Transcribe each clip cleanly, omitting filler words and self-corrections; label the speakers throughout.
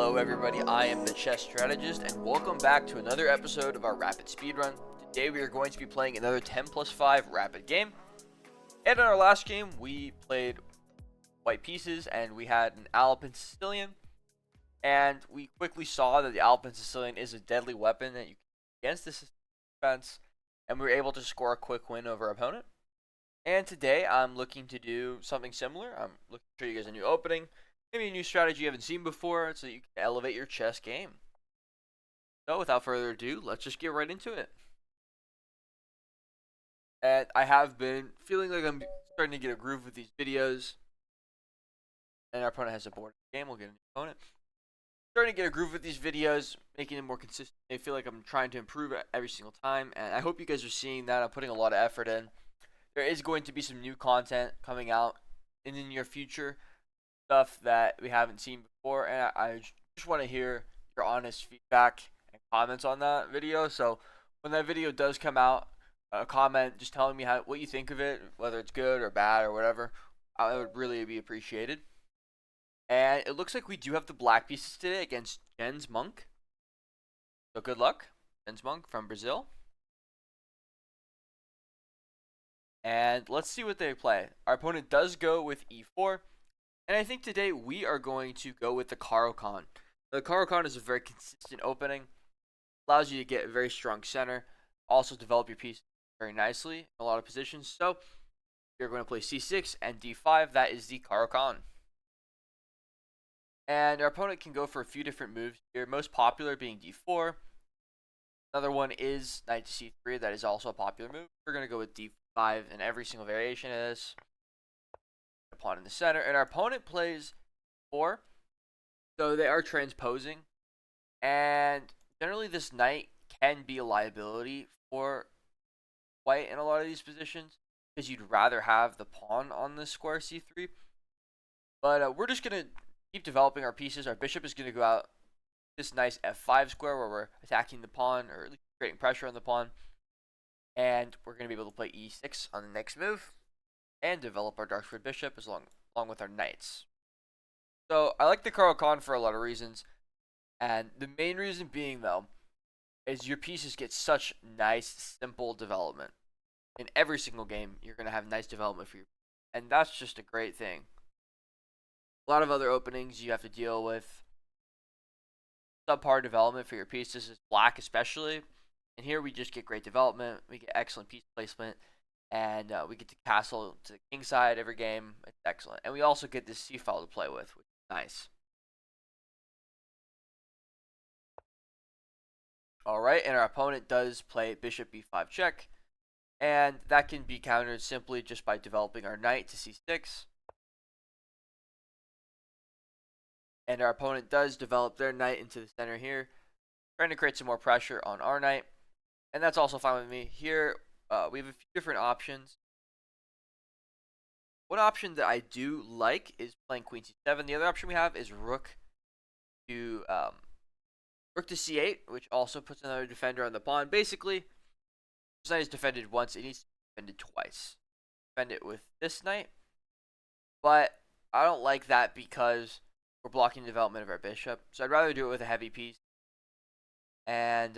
Speaker 1: Hello everybody, I am the chess strategist and welcome back to another episode of our rapid speedrun. Today we are going to be playing another 10 plus 5 rapid game. And in our last game we played white pieces and we had an Alpine Sicilian. And we quickly saw that the Alpine Sicilian is a deadly weapon that you can against this defense. And we were able to score a quick win over our opponent. And today I'm looking to do something similar. I'm looking to show you guys a new opening. Maybe a new strategy you haven't seen before so that you can elevate your chess game. So without further ado, let's just get right into it. And I have been feeling like I'm starting to get a groove with these videos. And our opponent has a board game. We'll get a new opponent. Starting to get a groove with these videos, making them more consistent. I feel like I'm trying to improve every single time. And I hope you guys are seeing that. I'm putting a lot of effort in. There is going to be some new content coming out in the near future. Stuff that we haven't seen before, and I just want to hear your honest feedback and comments on that video. So when that video does come out, a comment just telling me what you think of it, whether it's good or bad or whatever, I would really be appreciated. And it looks like we do have the black pieces today against Jens Monk. So good luck, Jens Monk from Brazil. And let's see what they play. Our opponent does go with e4. And I think today we are going to go with the Caro-Kann. The Caro-Kann is a very consistent opening. Allows you to get a very strong center. Also develop your piece very nicely in a lot of positions. So you're going to play c6 and d5. That is the Caro-Kann. And our opponent can go for a few different moves here. Most popular being d4. Another one is knight to c3. That is also a popular move. We're going to go with d5 in every single variation of this. Pawn in the center, and our opponent plays 4, so they are transposing, and generally this knight can be a liability for white in a lot of these positions because you'd rather have the pawn on the square c3. But we're just gonna keep developing our pieces. Our bishop is gonna go out this nice f5 square where we're attacking the pawn, or at least creating pressure on the pawn, and we're gonna be able to play e6 on the next move and develop our dark squared bishop along with our knights. So I like the Caro-Kann for a lot of reasons, and the main reason being though is your pieces get such nice simple development. In every single game you're going to have nice development for you, and that's just a great thing. A lot of other openings you have to deal with subpar development for your pieces, is black especially, and here we just get great development. We get excellent piece placement. And we get to castle to the king side every game. It's excellent. And we also get this c-file to play with, which is nice. Alright, and our opponent does play bishop b5 check. And that can be countered simply just by developing our knight to c6. And our opponent does develop their knight into the center here, trying to create some more pressure on our knight. And that's also fine with me. Here, we have a few different options. One option that I do like is playing queen c7. The other option we have is rook to c8, which also puts another defender on the pawn. Basically, this knight is defended once; it needs to be defended twice. Defend it with this knight, but I don't like that because we're blocking the development of our bishop. So I'd rather do it with a heavy piece. And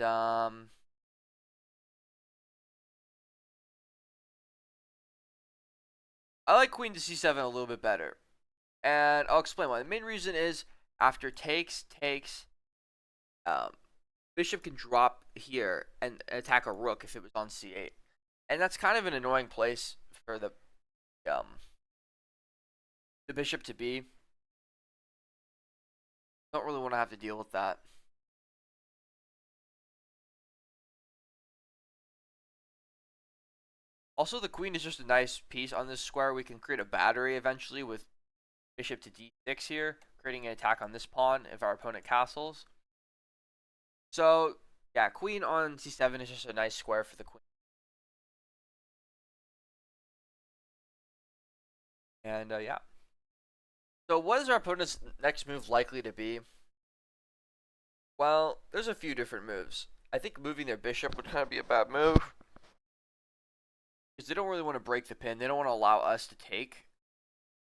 Speaker 1: I like queen to c7 a little bit better, and I'll explain why. The main reason is after takes, bishop can drop here and attack a rook if it was on c8, and that's kind of an annoying place for the bishop to be. Don't really want to have to deal with that. Also, the queen is just a nice piece on this square. We can create a battery eventually with bishop to d6 here, creating an attack on this pawn if our opponent castles. So, yeah, queen on c7 is just a nice square for the queen. And, yeah. So, what is our opponent's next move likely to be? Well, there's a few different moves. I think moving their bishop would kind of be a bad move, because they don't really want to break the pin. They don't want to allow us to take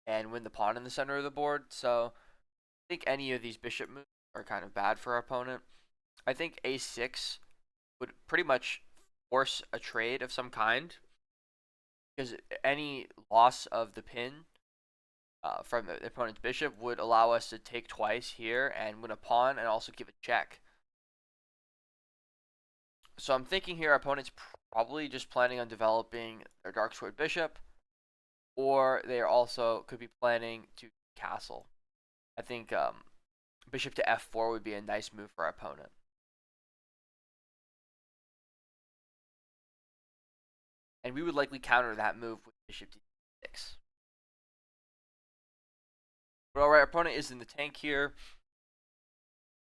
Speaker 1: and win the pawn in the center of the board. So I think any of these bishop moves are kind of bad for our opponent. I think a6 would pretty much force a trade of some kind, because any loss of the pin from the opponent's bishop would allow us to take twice here and win a pawn and also give a check. So I'm thinking here our opponent's probably just planning on developing their dark sword bishop, or they also could be planning to castle. I think bishop to f4 would be a nice move for our opponent. And we would likely counter that move with bishop to d6. But alright, our opponent is in the tank here.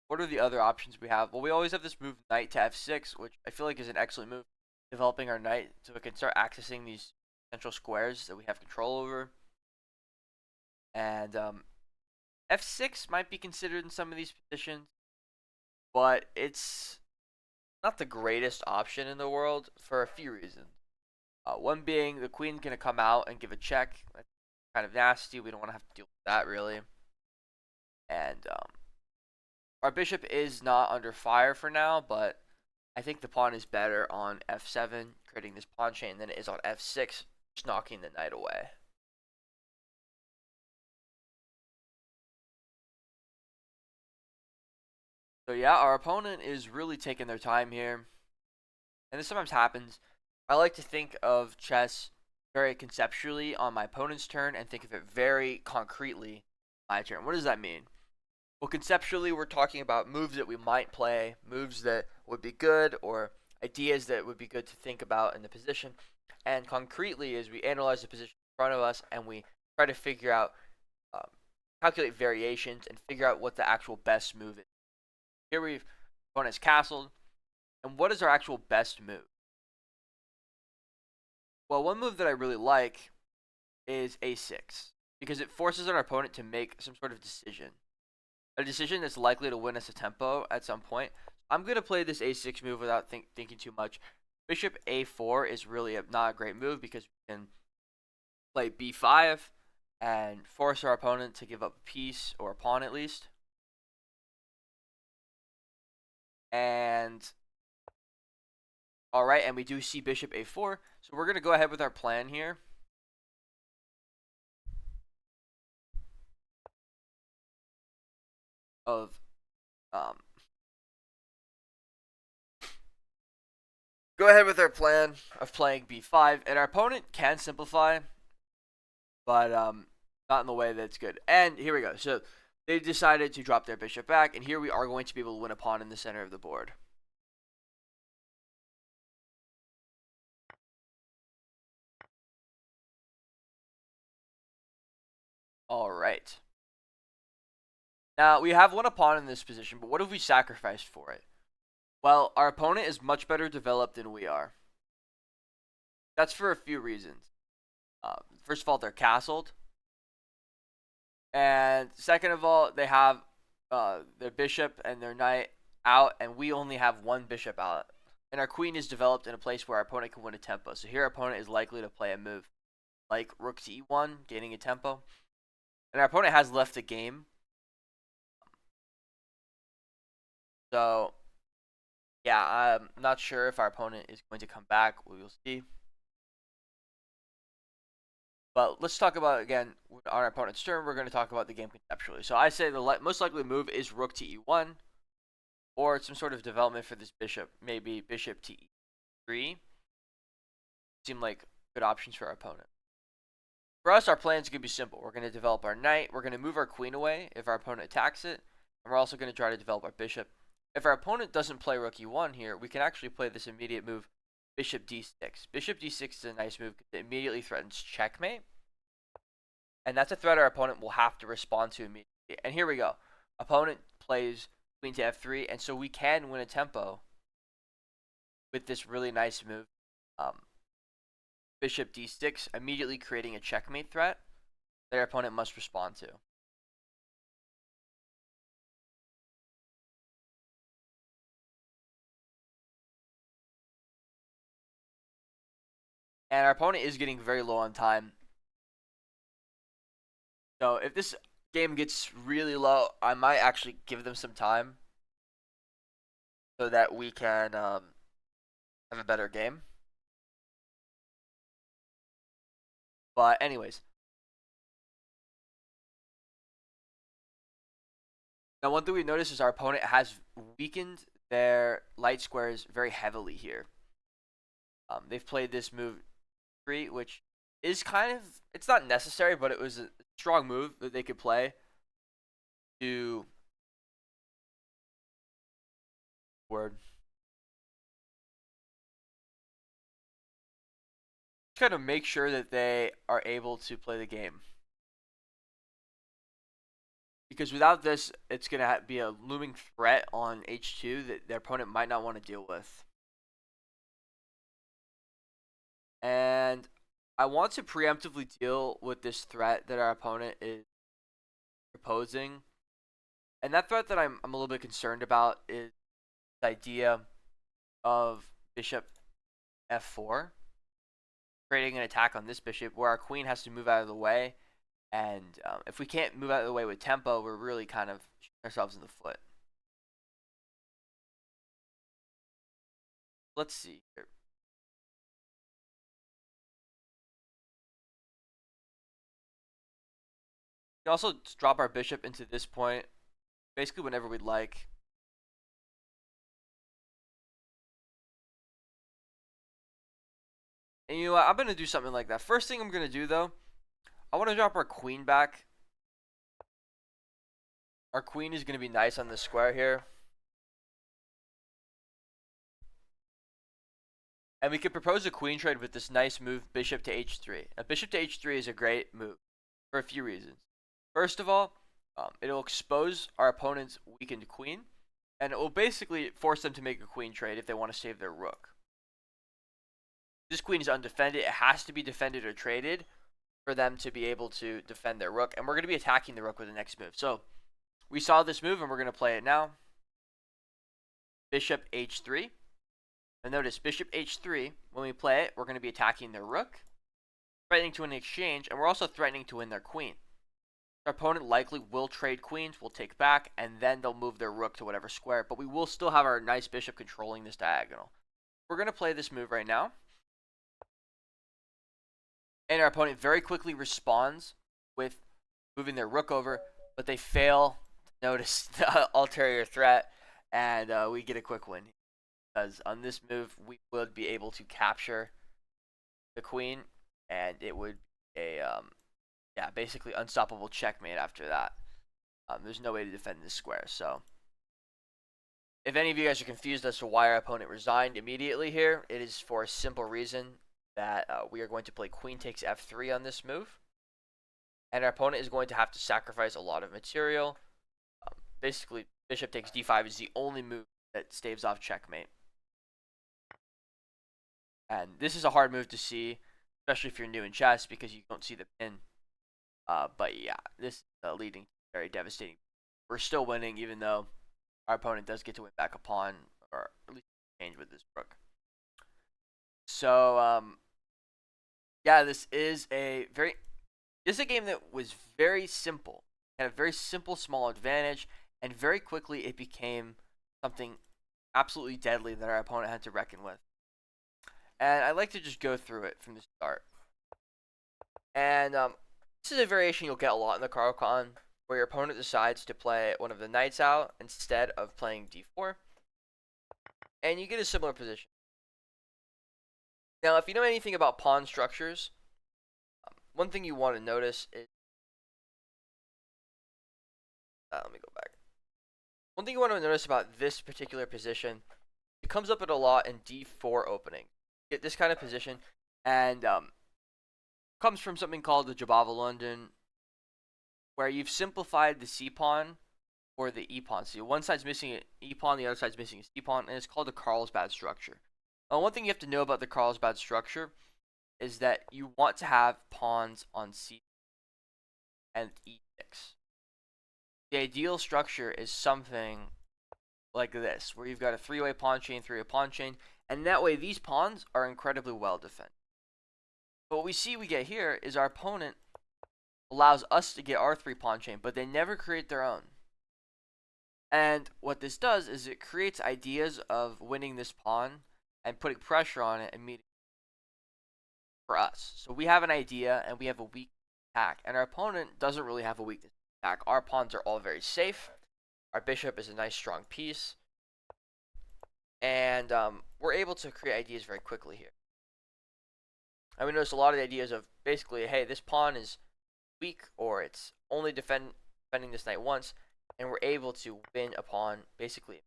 Speaker 1: What are the other options we have? Well, we always have this move knight to f6, which I feel like is an excellent move. Developing our knight so we can start accessing these central squares that we have control over. And f6 might be considered in some of these positions, but it's not the greatest option in the world for a few reasons. One being the queen's going to come out and give a check. That's kind of nasty. We don't want to have to deal with that, really. And our bishop is not under fire for now, but I think the pawn is better on f7, creating this pawn chain, than it is on f6, just knocking the knight away. So yeah, our opponent is really taking their time here. And this sometimes happens. I like to think of chess very conceptually on my opponent's turn and think of it very concretely my turn. What does that mean? Well, conceptually, we're talking about moves that we might play, moves that would be good, or ideas that would be good to think about in the position. And concretely, is we analyze the position in front of us and we try to figure out, calculate variations and figure out what the actual best move is. Here we've opponent's castled, and what is our actual best move? Well, one move that I really like is a6, because it forces our opponent to make some sort of decision. A decision that's likely to win us a tempo at some point. I'm going to play this a6 move without thinking too much. Bishop a4 is really not a great move because we can play b5 and force our opponent to give up a piece or a pawn at least. And alright, and we do see bishop a4. So we're going to go ahead with our plan here. Of go ahead with our plan of playing b5, and our opponent can simplify, but not in the way that's good. And here we go. So they decided to drop their bishop back, and here we are going to be able to win a pawn in the center of the board. All right. Now, we have won a pawn in this position, but what have we sacrificed for it? Well, our opponent is much better developed than we are. That's for a few reasons. First of all, they're castled. And second of all, they have their bishop and their knight out, and we only have one bishop out. And our queen is developed in a place where our opponent can win a tempo. So here our opponent is likely to play a move like rook to e1, gaining a tempo. And our opponent has left the game. So, yeah, I'm not sure if our opponent is going to come back. We will see. But let's talk about, again, on our opponent's turn, we're going to talk about the game conceptually. So I say the most likely move is rook to e1, or some sort of development for this bishop. Maybe bishop to e3. Seem like good options for our opponent. For us, our plan is going to be simple. We're going to develop our knight. We're going to move our queen away if our opponent attacks it. And we're also going to try to develop our bishop. If our opponent doesn't play rook e1 here, we can actually play this immediate move, bishop d6. Bishop d6 is a nice move because it immediately threatens checkmate. And that's a threat our opponent will have to respond to immediately. And here we go. Opponent plays queen to f3, and so we can win a tempo with this really nice move. Bishop d6, immediately creating a checkmate threat that our opponent must respond to. And our opponent is getting very low on time. So if this game gets really low, I might actually give them some time so that we can have a better game. But anyways, now one thing we noticed is our opponent has weakened their light squares very heavily here. They've played this move 3, which is kind of, it's not necessary, but it was a strong move that they could play to word. Kind of make sure that they are able to play the game. Because without this, it's going to be a looming threat on H2 that their opponent might not want to deal with. And I want to preemptively deal with this threat that our opponent is proposing. And that threat that I'm a little bit concerned about is the idea of bishop f4, creating an attack on this bishop where our queen has to move out of the way. And if we can't move out of the way with tempo, we're really kind of shooting ourselves in the foot. Let's see here. We can also drop our bishop into this point, basically whenever we'd like. And you know what? I'm going to do something like that. First thing I'm going to do, though, I want to drop our queen back. Our queen is going to be nice on this square here. And we could propose a queen trade with this nice move, bishop to h3. A bishop to h3 is a great move for a few reasons. First of all, it'll expose our opponent's weakened queen, and it will basically force them to make a queen trade if they want to save their rook. This queen is undefended. It has to be defended or traded for them to be able to defend their rook. And we're going to be attacking the rook with the next move. So we saw this move, and we're going to play it now. Bishop h3. And notice, bishop h3, when we play it, we're going to be attacking their rook, threatening to win the exchange, and we're also threatening to win their queen. Our opponent likely will trade queens, we'll take back, and then they'll move their rook to whatever square. But we will still have our nice bishop controlling this diagonal. We're going to play this move right now. And our opponent very quickly responds with moving their rook over, but they fail to notice the ulterior threat, and we get a quick win. Because on this move, we would be able to capture the queen, and it would be a, basically unstoppable checkmate after that. There's no way to defend this square, so if any of you guys are confused as to why our opponent resigned immediately here, it is for a simple reason that we are going to play queen takes f3 on this move, and our opponent is going to have to sacrifice a lot of material. Basically, bishop takes d5 is the only move that staves off checkmate. And this is a hard move to see, especially if you're new in chess, because you don't see the pin. But yeah, this is leading to very devastating. We're still winning, even though our opponent does get to win back a pawn, or at least change with this rook. So, yeah, this is a game that was very simple. Had a very simple, small advantage, and very quickly it became something absolutely deadly that our opponent had to reckon with. And I'd like to just go through it from the start. And this is a variation you'll get a lot in the Caro-Kann, where your opponent decides to play one of the knights out instead of playing d4. And you get a similar position. Now, if you know anything about pawn structures, one thing you want to notice is... let me go back. One thing you want to notice about this particular position, it comes up a lot in d4 opening. Get this kind of position, and comes from something called the Jobava-London, where you've simplified the c-pawn or the e-pawn. So one side's missing an e-pawn, the other side's missing a c-pawn, and it's called the Carlsbad structure. One thing you have to know about the Carlsbad structure is that you want to have pawns on c and e6. The ideal structure is something like this, where you've got a three-way pawn chain, and that way these pawns are incredibly well defended. But what we get here is our opponent allows us to get our 3 pawn chain, but they never create their own. And what this does is it creates ideas of winning this pawn and putting pressure on it and meeting for us. So we have an idea and we have a weak attack, and our opponent doesn't really have a weakness attack. Our pawns are all very safe. Our bishop is a nice strong piece, and we're able to create ideas very quickly here. And we notice a lot of the ideas of basically, hey, this pawn is weak, or it's only defending this knight once, and we're able to win a pawn basically.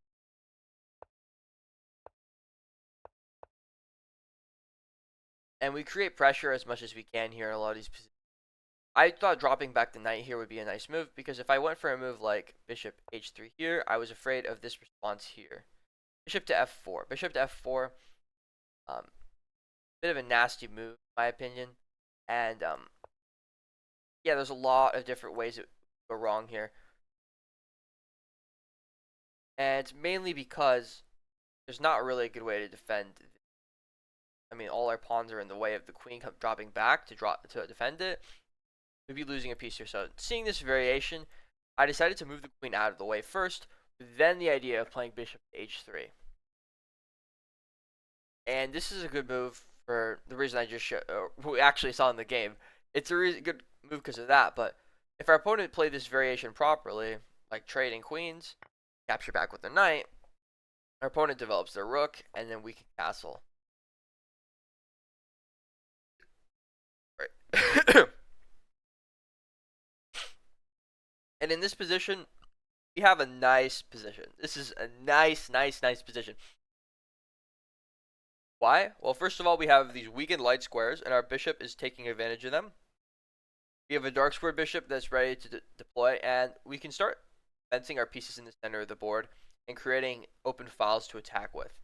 Speaker 1: And we create pressure as much as we can here in a lot of these positions. I thought dropping back the knight here would be a nice move, because if I went for a move like bishop h3 here, I was afraid of this response here. Bishop to f4. Bishop to f4, bit of a nasty move in my opinion. And yeah, there's a lot of different ways it could go wrong here. And it's mainly because there's not really a good way to defend. I mean, all our pawns are in the way of the queen dropping back to defend it. We'd be losing a piece here. So seeing this variation, I decided to move the queen out of the way first, then the idea of playing bishop to h3. And this is a good move for the reason I just we actually saw in the game. It's a really good move because of that, but if our opponent played this variation properly, like trading queens, capture back with the knight, our opponent develops their rook, and then we can castle. Right. And in this position, we have a nice position. This is a nice position. Why? Well, first of all, we have these weakened light squares, and our bishop is taking advantage of them. We have a dark square bishop that's ready to deploy, and we can start fencing our pieces in the center of the board and creating open files to attack with.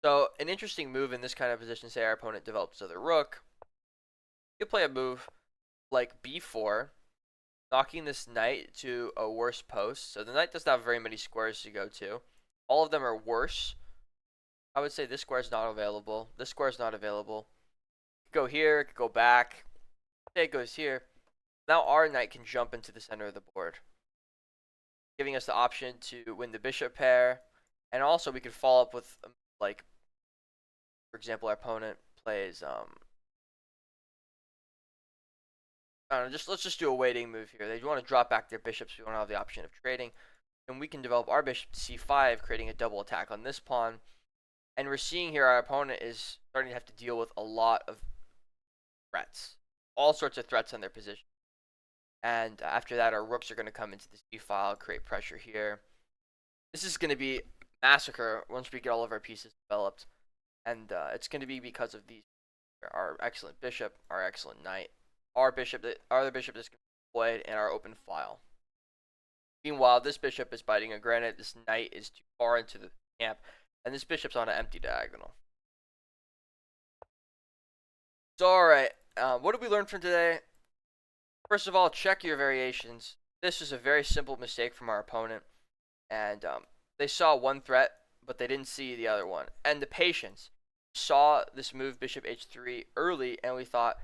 Speaker 1: So an interesting move in this kind of position, say our opponent develops the rook, you could play a move like b4, knocking this knight to a worse post. So the knight doesn't have very many squares to go to. All of them are worse. I would say this square is not available. This square is not available. Go here, go back. Say it goes here. Now our knight can jump into the center of the board, giving us the option to win the bishop pair. And also we could follow up with, like, for example, our opponent plays, I don't know, let's just do a waiting move here. They want to drop back their bishops. We don't have the option of trading. And we can develop our bishop to c5, creating a double attack on this pawn. And we're seeing here our opponent is starting to have to deal with a lot of threats. All sorts of threats on their position. And after that, our rooks are going to come into this d-file, create pressure here. This is going to be massacre once we get all of our pieces developed. And it's going to be because of these, our excellent bishop, our excellent knight, our bishop, our other bishop that's going to be deployed, and our open file. Meanwhile, this bishop is biting a granite. This knight is too far into the camp, and this bishop's on an empty diagonal. So, alright, what did we learn from today? First of all, check your variations. This is a very simple mistake from our opponent, and they saw one threat, but they didn't see the other one. And the patience. Saw this move bishop h3 early, and we thought,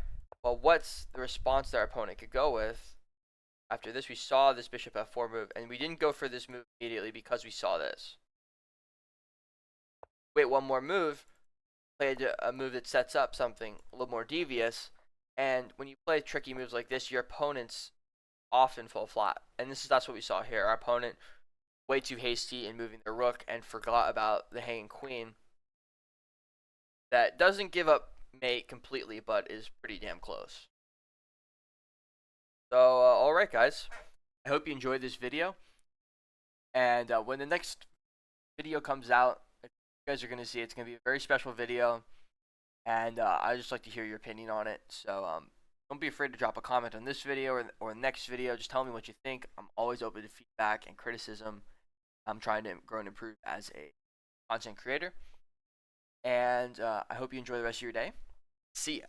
Speaker 1: well, what's the response that our opponent could go with? After this, we saw this bishop f4 move, and we didn't go for this move immediately because we saw this. Wait one more move, played a move that sets up something a little more devious, and when you play tricky moves like this, your opponents often fall flat. And that's what we saw here. Our opponent way too hasty in moving the rook and forgot about the hanging queen. That doesn't give up mate completely, but is pretty damn close. So, alright guys, I hope you enjoyed this video, and when the next video comes out, you guys are going to see it's going to be a very special video, and I'd just like to hear your opinion on it. So don't be afraid to drop a comment on this video or the next video. Just tell me what you think. I'm always open to feedback and criticism. I'm trying to grow and improve as a content creator, and I hope you enjoy the rest of your day. See ya.